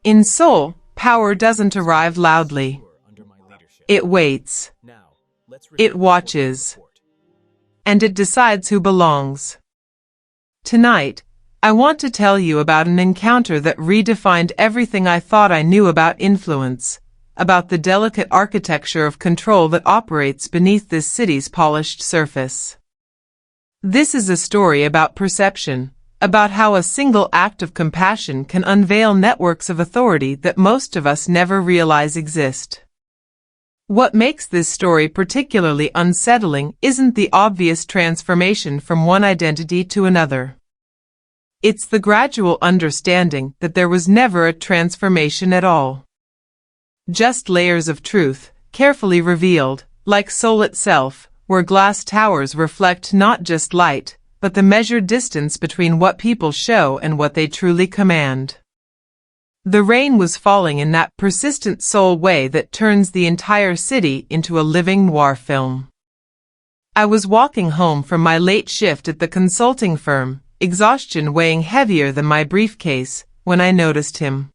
In Seoul, power doesn't arrive loudly. It waits. It watches. And it decides who belongs. Tonight, I want to tell you about an encounter that redefined everything I thought I knew about influence, about the delicate architecture of control that operates beneath this city's polished surface. This is a story about perception, about how a single act of compassion can unveil networks of authority that most of us never realize exist. What makes this story particularly unsettling isn't the obvious transformation from one identity to another. It's the gradual understanding that there was never a transformation at all. Just layers of truth, carefully revealed, like Seoul itself, where glass towers reflect not just light, but the measured distance between what people show and what they truly command. The rain was falling in that persistent Seoul way that turns the entire city into a living noir film. I was walking home from my late shift at the consulting firm, exhaustion weighing heavier than my briefcase, when I noticed him.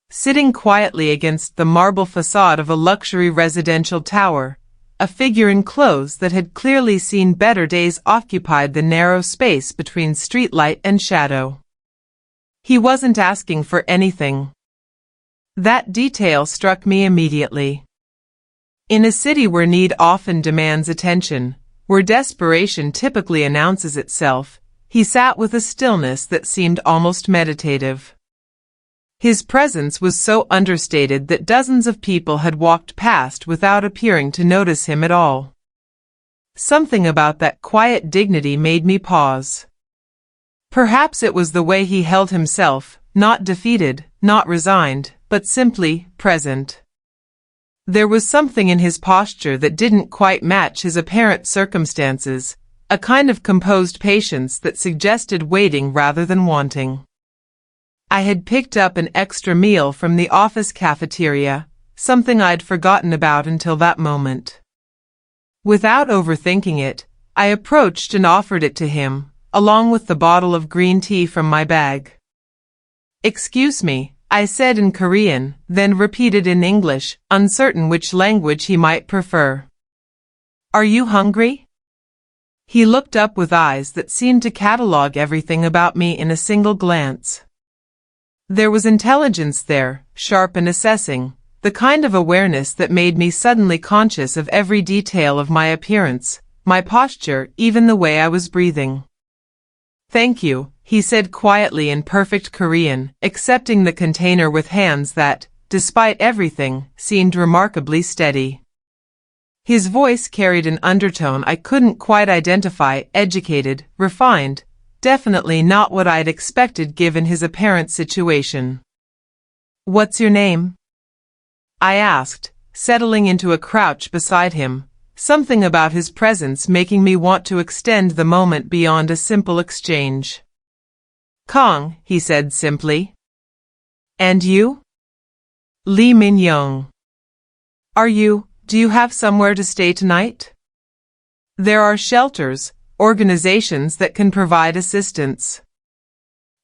Sitting quietly against the marble facade of a luxury residential tower, a figure in clothes that had clearly seen better days occupied the narrow space between streetlight and shadow. He wasn't asking for anything. That detail struck me immediately. In a city where need often demands attention, where desperation typically announces itself, he sat with a stillness that seemed almost meditative. His presence was so understated that dozens of people had walked past without appearing to notice him at all. Something about that quiet dignity made me pause. Perhaps it was the way he held himself, not defeated, not resigned, but simply present. There was something in his posture that didn't quite match his apparent circumstances, a kind of composed patience that suggested waiting rather than wanting. I had picked up an extra meal from the office cafeteria, something I'd forgotten about until that moment. Without overthinking it, I approached and offered it to him, along with the bottle of green tea from my bag. "Excuse me," I said in Korean, then repeated in English, uncertain which language he might prefer. "Are you hungry?" He looked up with eyes that seemed to catalog everything about me in a single glance. There was intelligence there, sharp and assessing, the kind of awareness that made me suddenly conscious of every detail of my appearance, my posture, even the way I was breathing. "Thank you," he said quietly in perfect Korean, accepting the container with hands that, despite everything, seemed remarkably steady. His voice carried an undertone I couldn't quite identify, educated, refined, definitely not what I'd expected given his apparent situation. "What's your name?" I asked, settling into a crouch beside him, something about his presence making me want to extend the moment beyond a simple exchange. "Kong," he said simply. "And you?" "Lee Min-young." Do you have somewhere to stay tonight?" "There are shelters, organizations that can provide assistance."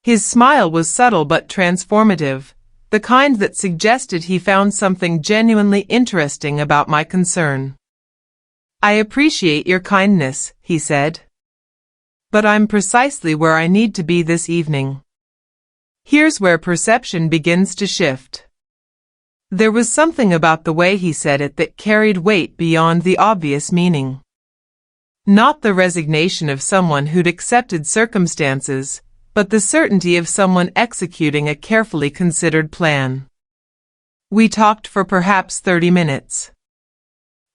His smile was subtle but transformative, the kind that suggested he found something genuinely interesting about my concern. "I appreciate your kindness," he said. "But I'm precisely where I need to be this evening." Here's where perception begins to shift. There was something about the way he said it that carried weight beyond the obvious meaning. Not the resignation of someone who'd accepted circumstances, but the certainty of someone executing a carefully considered plan. We talked for perhaps 30 minutes.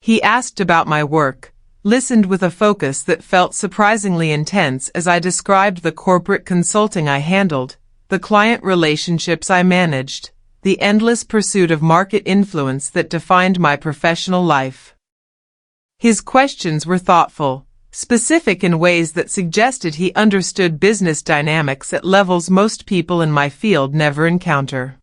He asked about my work, listened with a focus that felt surprisingly intense as I described the corporate consulting I handled, the client relationships I managed, the endless pursuit of market influence that defined my professional life. His questions were thoughtful, specific in ways that suggested he understood business dynamics at levels most people in my field never encounter.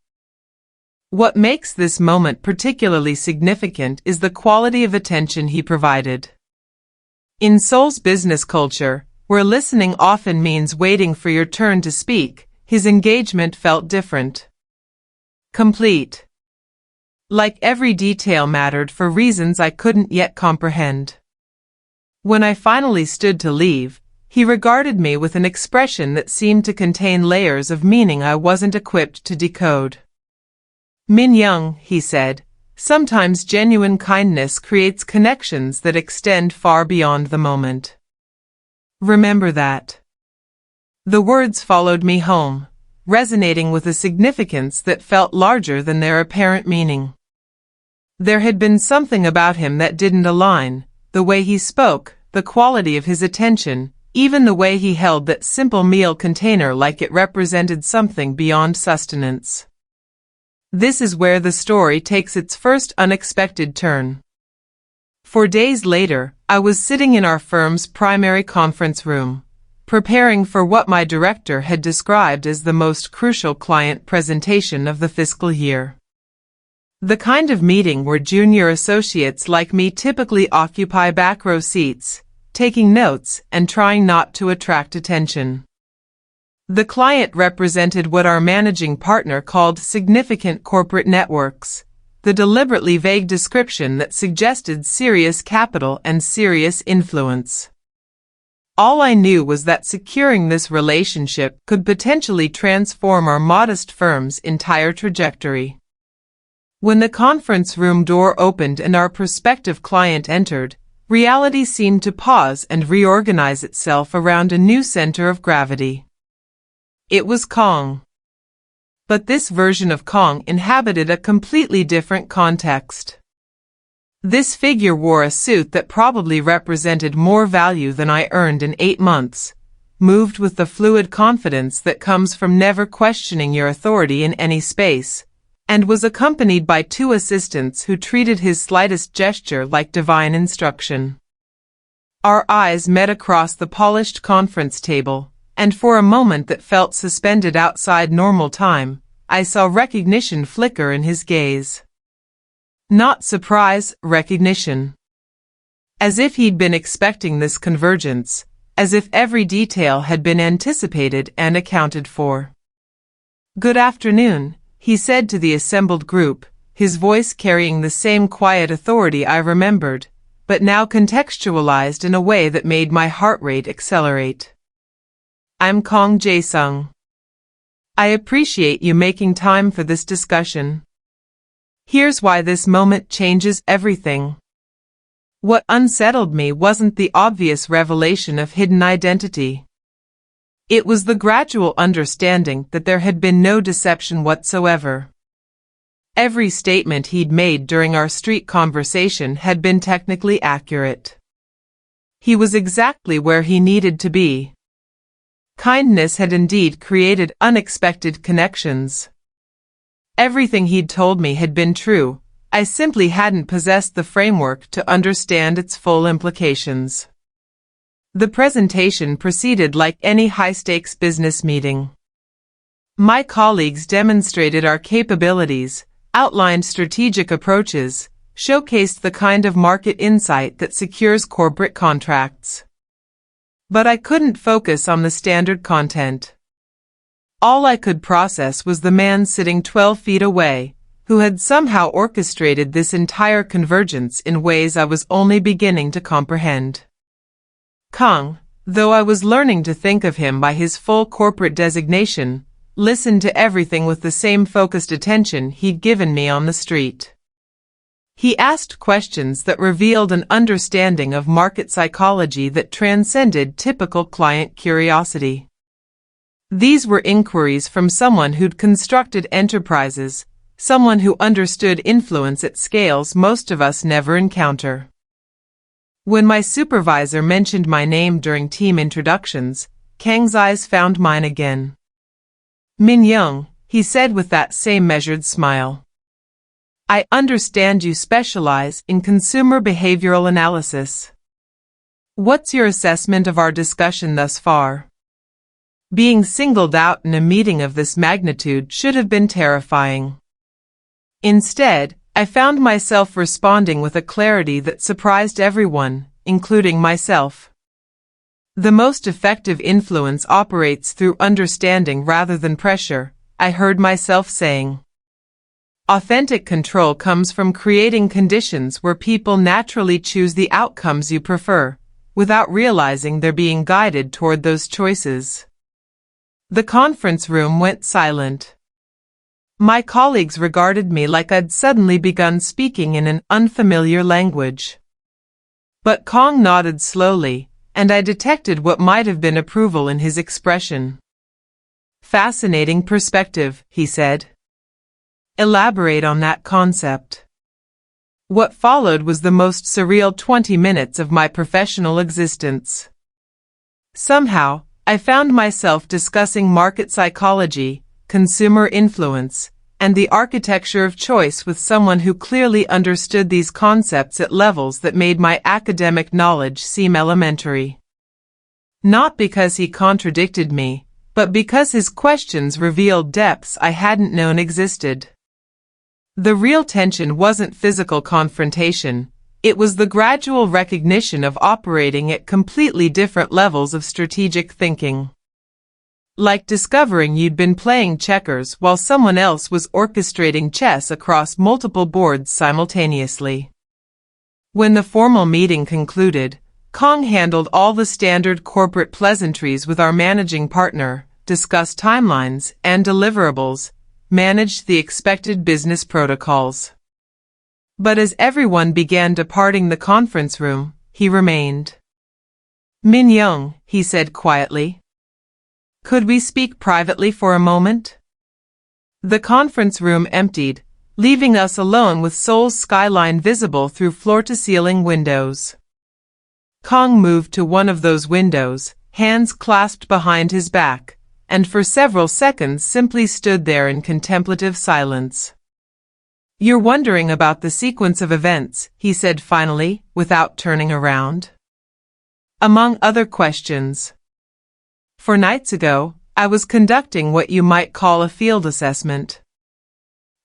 What makes this moment particularly significant is the quality of attention he provided. In Seoul's business culture, where listening often means waiting for your turn to speak, his engagement felt different. complete. Like every detail mattered for reasons I couldn't yet comprehend. When I finally stood to leave, he regarded me with an expression that seemed to contain layers of meaning I wasn't equipped to decode. "Min Young," he said, "sometimes genuine kindness creates connections that extend far beyond the moment. Remember that." The words followed me home, resonating with a significance that felt larger than their apparent meaning. There had been something about him that didn't align, the way he spoke, the quality of his attention, even the way he held that simple meal container like it represented something beyond sustenance. This is where the story takes its first unexpected turn. 4 days later, I was sitting in our firm's primary conference room, preparing for what my director had described as the most crucial client presentation of the fiscal year. The kind of meeting where junior associates like me typically occupy back row seats, taking notes and trying not to attract attention. The client represented what our managing partner called significant corporate networks, the deliberately vague description that suggested serious capital and serious influence. All I knew was that securing this relationship could potentially transform our modest firm's entire trajectory. When the conference room door opened and our prospective client entered, reality seemed to pause and reorganize itself around a new center of gravity. It was Kong. But this version of Kong inhabited a completely different context. This figure wore a suit that probably represented more value than I earned in 8 months, moved with the fluid confidence that comes from never questioning your authority in any space, and was accompanied by 2 assistants who treated his slightest gesture like divine instruction. Our eyes met across the polished conference table, and for a moment that felt suspended outside normal time, I saw recognition flicker in his gaze. Not surprise, recognition. As if he'd been expecting this convergence, as if every detail had been anticipated and accounted for. "Good afternoon," he said to the assembled group, his voice carrying the same quiet authority I remembered, but now contextualized in a way that made my heart rate accelerate. "I'm Kong Jae-sung. I appreciate you making time for this discussion. Here's why this moment changes everything." What unsettled me wasn't the obvious revelation of hidden identity. It was the gradual understanding that there had been no deception whatsoever. Every statement he'd made during our street conversation had been technically accurate. He was exactly where he needed to be. Kindness had indeed created unexpected connections. Everything he'd told me had been true, I simply hadn't possessed the framework to understand its full implications. The presentation proceeded like any high-stakes business meeting. My colleagues demonstrated our capabilities, outlined strategic approaches, showcased the kind of market insight that secures corporate contracts. But I couldn't focus on the standard content. All I could process was the man sitting 12 feet away, who had somehow orchestrated this entire convergence in ways I was only beginning to comprehend. Kong, though I was learning to think of him by his full corporate designation, listened to everything with the same focused attention he'd given me on the street. He asked questions that revealed an understanding of market psychology that transcended typical client curiosity. These were inquiries from someone who'd constructed enterprises, someone who understood influence at scales most of us never encounter. When my supervisor mentioned my name during team introductions, Kang's eyes found mine again. "Min Young," he said with that same measured smile. "I understand you specialize in consumer behavioral analysis. What's your assessment of our discussion thus far?" Being singled out in a meeting of this magnitude should have been terrifying. Instead, I found myself responding with a clarity that surprised everyone, including myself. "The most effective influence operates through understanding rather than pressure," I heard myself saying. Authentic control comes from creating conditions where people naturally choose the outcomes you prefer, without realizing they're being guided toward those choices. The conference room went silent. My colleagues regarded me like I'd suddenly begun speaking in an unfamiliar language. But Kong nodded slowly, and I detected what might have been approval in his expression. "Fascinating perspective," he said. "Elaborate on that concept." What followed was the most surreal 20 minutes of my professional existence. Somehow, I found myself discussing market psychology, consumer influence, and the architecture of choice with someone who clearly understood these concepts at levels that made my academic knowledge seem elementary. Not because he contradicted me, but because his questions revealed depths I hadn't known existed. The real tension wasn't physical confrontation, it was the gradual recognition of operating at completely different levels of strategic thinking. Like discovering you'd been playing checkers while someone else was orchestrating chess across multiple boards simultaneously. When the formal meeting concluded, Kong handled all the standard corporate pleasantries with our managing partner, discussed timelines and deliverables, managed the expected business protocols. But as everyone began departing the conference room, he remained. "Min Young," he said quietly. "Could we speak privately for a moment?" The conference room emptied, leaving us alone with Seoul's skyline visible through floor-to-ceiling windows. Kong moved to one of those windows, hands clasped behind his back, and for several seconds simply stood there in contemplative silence. "You're wondering about the sequence of events," he said finally, without turning around. "Among other questions. 4 nights ago, I was conducting what you might call a field assessment.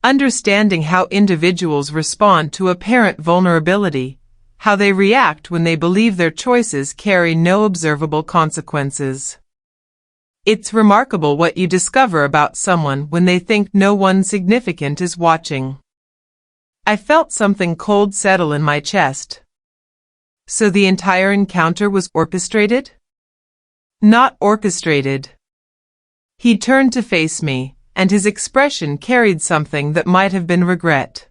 Understanding how individuals respond to apparent vulnerability, how they react when they believe their choices carry no observable consequences. It's remarkable what you discover about someone when they think no one significant is watching." I felt something cold settle in my chest. So the entire encounter was orchestrated? Not orchestrated. He turned to face me, and his expression carried something that might have been regret.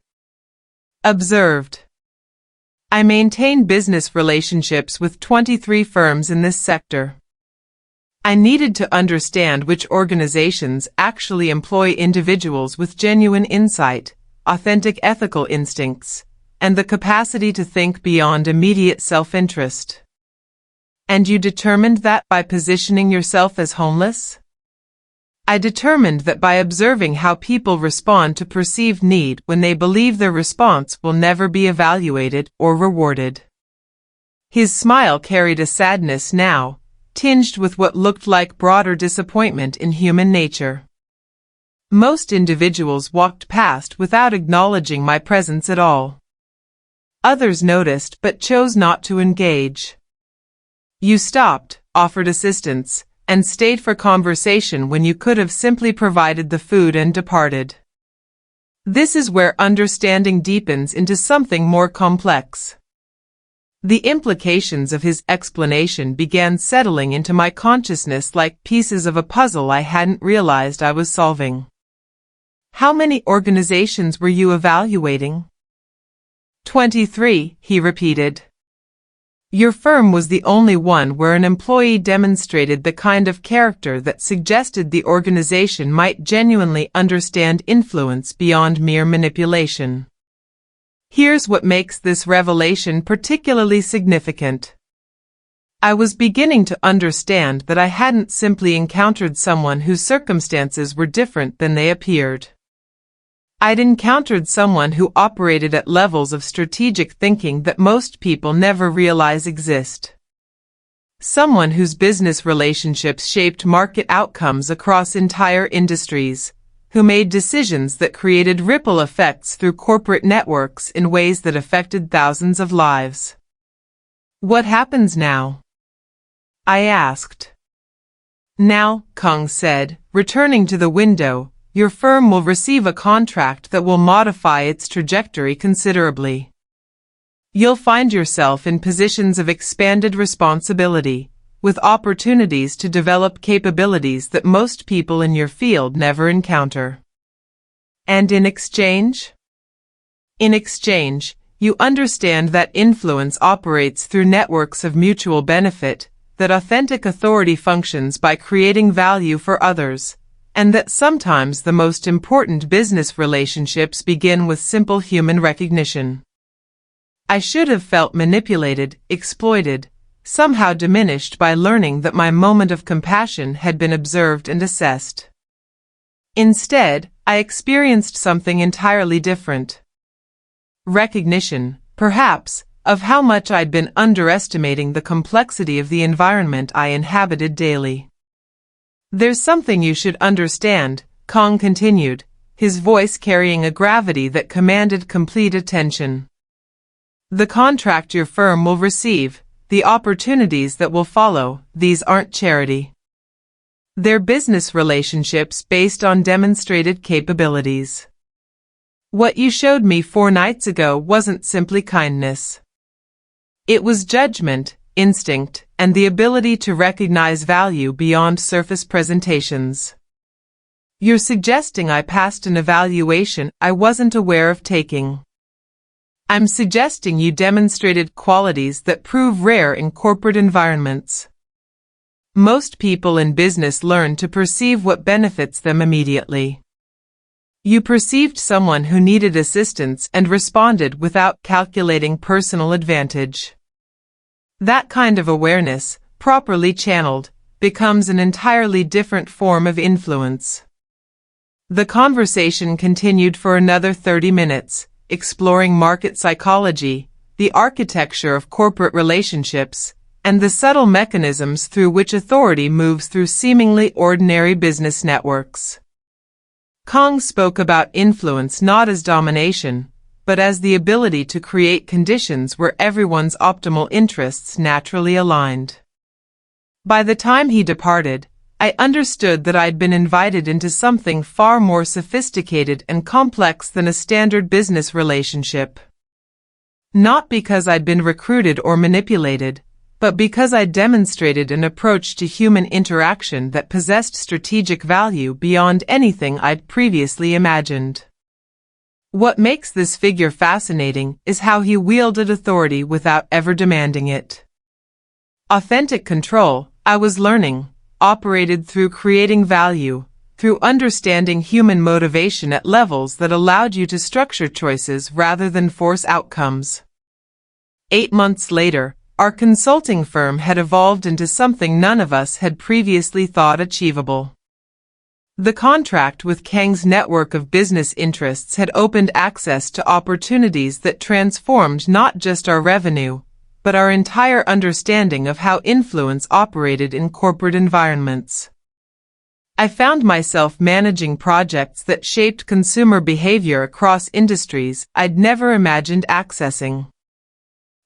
Observed. I maintain business relationships with 23 firms in this sector. I needed to understand which organizations actually employ individuals with genuine insight, authentic ethical instincts, and the capacity to think beyond immediate self-interest. "And you determined that by positioning yourself as homeless?" "I determined that by observing how people respond to perceived need when they believe their response will never be evaluated or rewarded." His smile carried a sadness now, tinged with what looked like broader disappointment in human nature. Most individuals walked past without acknowledging my presence at all. Others noticed but chose not to engage. You stopped, offered assistance, and stayed for conversation when you could have simply provided the food and departed. This is where understanding deepens into something more complex. The implications of his explanation began settling into my consciousness like pieces of a puzzle I hadn't realized I was solving. "How many organizations were you evaluating?" 23, he repeated. "Your firm was the only one where an employee demonstrated the kind of character that suggested the organization might genuinely understand influence beyond mere manipulation. Here's what makes this revelation particularly significant. I was beginning to understand that I hadn't simply encountered someone whose circumstances were different than they appeared. I'd encountered someone who operated at levels of strategic thinking that most people never realize exist. Someone whose business relationships shaped market outcomes across entire industries, who made decisions that created ripple effects through corporate networks in ways that affected thousands of lives. "What happens now?" I asked. "Now," Kung said, returning to the window, your firm will receive a contract that will modify its trajectory considerably. You'll find yourself in positions of expanded responsibility, with opportunities to develop capabilities that most people in your field never encounter. And in exchange? In exchange, you understand that influence operates through networks of mutual benefit, that authentic authority functions by creating value for others, and that sometimes the most important business relationships begin with simple human recognition. I should have felt manipulated, exploited, somehow diminished by learning that my moment of compassion had been observed and assessed. Instead, I experienced something entirely different. Recognition, perhaps, of how much I'd been underestimating the complexity of the environment I inhabited daily. There's something you should understand, Kong continued, his voice carrying a gravity that commanded complete attention. The contract your firm will receive, the opportunities that will follow, these aren't charity. They're business relationships based on demonstrated capabilities. What you showed me 4 nights ago wasn't simply kindness. It was judgment, instinct, and the ability to recognize value beyond surface presentations. You're suggesting I passed an evaluation I wasn't aware of taking. I'm suggesting you demonstrated qualities that prove rare in corporate environments. Most people in business learn to perceive what benefits them immediately. You perceived someone who needed assistance and responded without calculating personal advantage. That kind of awareness, properly channeled, becomes an entirely different form of influence. The conversation continued for another 30 minutes, exploring market psychology, the architecture of corporate relationships, and the subtle mechanisms through which authority moves through seemingly ordinary business networks. Kong spoke about influence not as domination, but as the ability to create conditions where everyone's optimal interests naturally aligned. By the time he departed, I understood that I'd been invited into something far more sophisticated and complex than a standard business relationship. Not because I'd been recruited or manipulated, but because I demonstrated an approach to human interaction that possessed strategic value beyond anything I'd previously imagined. What makes this figure fascinating is how he wielded authority without ever demanding it. Authentic control, I was learning, operated through creating value, through understanding human motivation at levels that allowed you to structure choices rather than force outcomes. 8 months later, our consulting firm had evolved into something none of us had previously thought achievable. The contract with Kang's network of business interests had opened access to opportunities that transformed not just our revenue, but our entire understanding of how influence operated in corporate environments. I found myself managing projects that shaped consumer behavior across industries I'd never imagined accessing.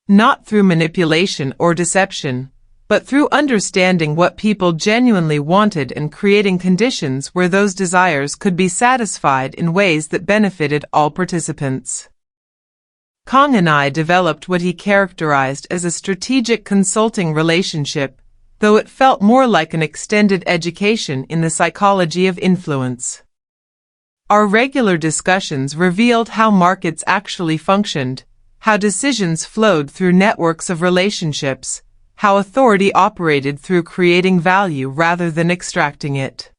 Not through manipulation or deception, but through understanding what people genuinely wanted and creating conditions where those desires could be satisfied in ways that benefited all participants. Kong and I developed what he characterized as a strategic consulting relationship, though it felt more like an extended education in the psychology of influence. Our regular discussions revealed how markets actually functioned, how decisions flowed through networks of relationships, how authority operated through creating value rather than extracting it.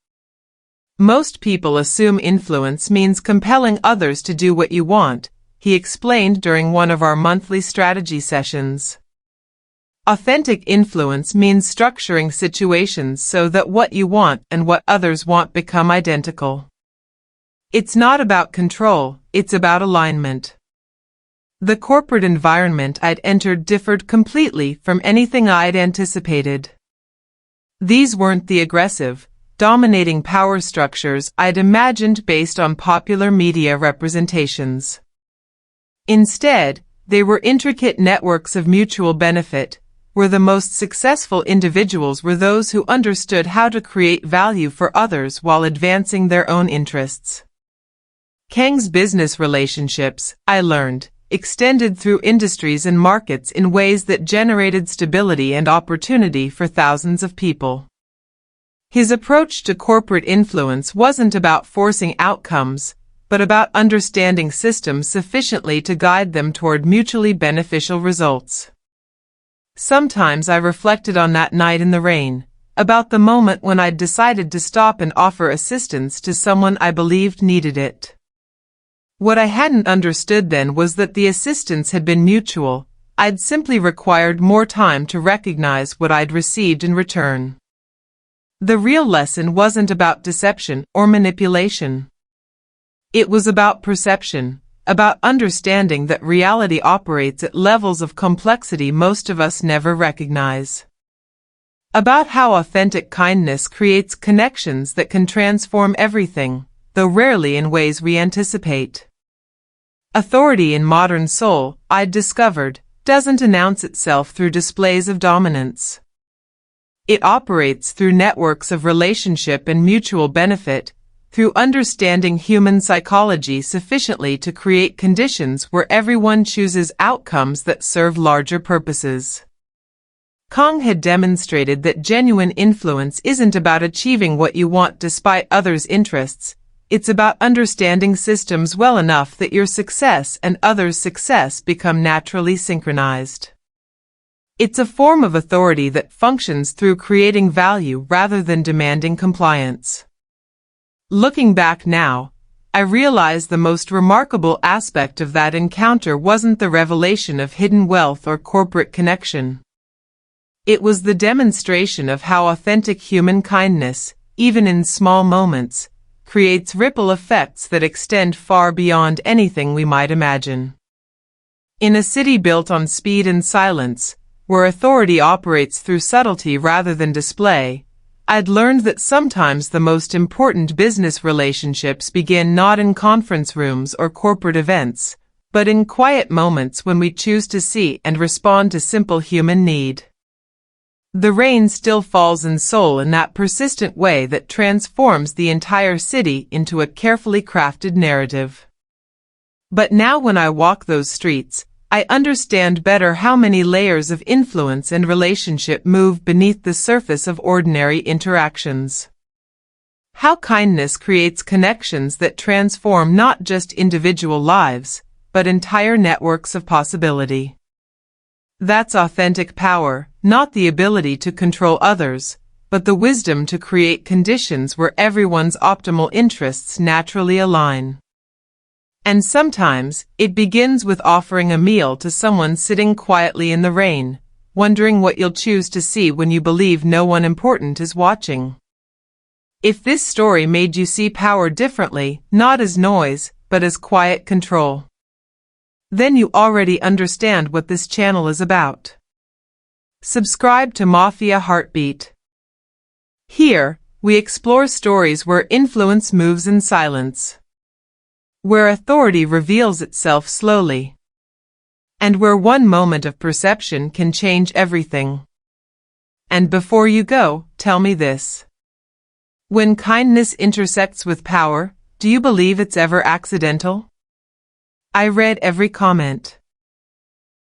Most people assume influence means compelling others to do what you want, he explained during one of our monthly strategy sessions. Authentic influence means structuring situations so that what you want and what others want become identical. It's not about control, it's about alignment. The corporate environment I'd entered differed completely from anything I'd anticipated. These weren't the aggressive, dominating power structures I'd imagined based on popular media representations. Instead, they were intricate networks of mutual benefit, where the most successful individuals were those who understood how to create value for others while advancing their own interests. Kang's business relationships, I learned, extended through industries and markets in ways that generated stability and opportunity for thousands of people. His approach to corporate influence wasn't about forcing outcomes, but about understanding systems sufficiently to guide them toward mutually beneficial results. Sometimes I reflected on that night in the rain, about the moment when I'd decided to stop and offer assistance to someone I believed needed it. What I hadn't understood then was that the assistance had been mutual. I'd simply required more time to recognize what I'd received in return. The real lesson wasn't about deception or manipulation. It was about perception, about understanding that reality operates at levels of complexity most of us never recognize. About how authentic kindness creates connections that can transform everything, though rarely in ways we anticipate. Authority in modern Seoul, I'd discovered, doesn't announce itself through displays of dominance. It operates through networks of relationship and mutual benefit, through understanding human psychology sufficiently to create conditions where everyone chooses outcomes that serve larger purposes. Kang had demonstrated that genuine influence isn't about achieving what you want despite others' interests. It's about understanding systems well enough that your success and others' success become naturally synchronized. It's a form of authority that functions through creating value rather than demanding compliance. Looking back now, I realize the most remarkable aspect of that encounter wasn't the revelation of hidden wealth or corporate connection. It was the demonstration of how authentic human kindness, even in small moments, creates ripple effects that extend far beyond anything we might imagine. In a city built on speed and silence, where authority operates through subtlety rather than display, I'd learned that sometimes the most important business relationships begin not in conference rooms or corporate events, but in quiet moments when we choose to see and respond to simple human need. The rain still falls in Seoul in that persistent way that transforms the entire city into a carefully crafted narrative. But now when I walk those streets, I understand better how many layers of influence and relationship move beneath the surface of ordinary interactions. How kindness creates connections that transform not just individual lives, but entire networks of possibility. That's authentic power, not the ability to control others, but the wisdom to create conditions where everyone's optimal interests naturally align. And sometimes, it begins with offering a meal to someone sitting quietly in the rain, wondering what you'll choose to see when you believe no one important is watching. If this story made you see power differently, not as noise, but as quiet control, then you already understand what this channel is about. Subscribe to Mafia Heartbeat. Here, we explore stories where influence moves in silence, where authority reveals itself slowly, and where one moment of perception can change everything. And before you go, tell me this. When kindness intersects with power, do you believe it's ever accidental? I read every comment.